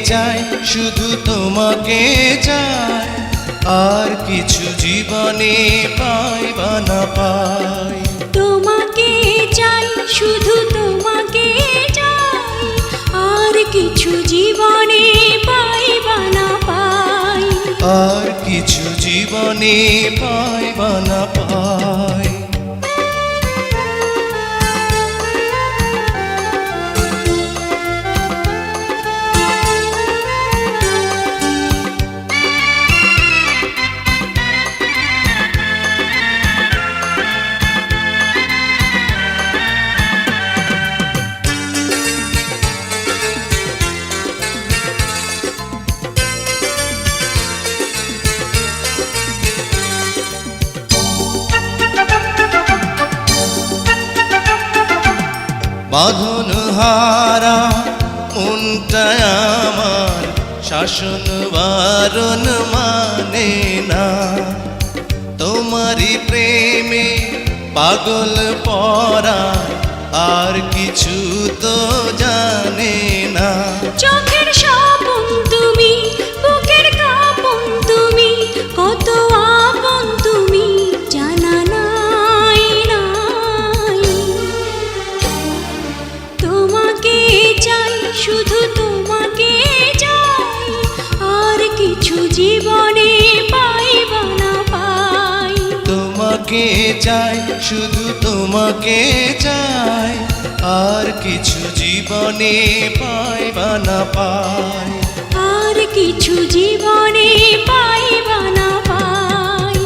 চাই, শুধু তোমাকে চাই, আর কিছু জীবনে পাই বা না পাই। তোমাকে চাই, শুধু তোমাকে চাই, আর কিছু জীবনে পাই বা না পাই। আর কিছু জীবনে পাই বা না পাই। বাঁধন হারা মনটা আমার শাসন বারণ মানে না, তোমারই প্রেমে পাগল পরা আর কিছু তো জানে না। চোখের স্বপন তুমি, বুকের কাঁপন তুমি, কত আপন তুমি জানা নাই নাই। তোমাকে চাই, শুধু তোমাকে চাই, আর কিছু জীবনে পাই বা না পাই। তোমাকে চাই, শুধু তোমাকে চাই, আর কিছু জীবনে পাই বা না পাই। আর কিছু জীবনে পাই বা না পাই।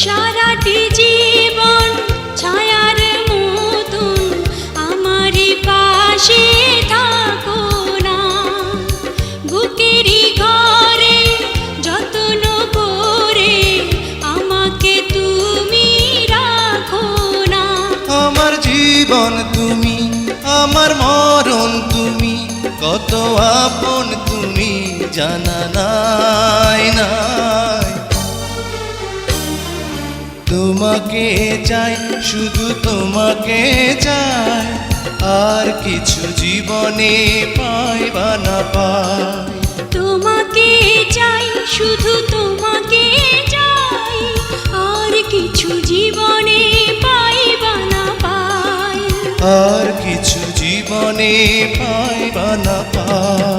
সারাটি জীবন ছায়ার মতন আমারই পাশে থাকো না, বুকেরই ঘরে যত্ন করে আমাকে তুমি রাখো না। আমার জীবন তুমি, আমার মরণ তুমি, কত আপন তুমি জানা নাই নাই। তোমাকে চাই, শুধু তোমাকে চাই, আর কিছু জীবনে পাই বা না পাই। তোমাকে চাই, শুধু তোমাকে চাই, আর কিছু জীবনে পাই বা না পাই। আর কিছু জীবনে পাই বা না পাই।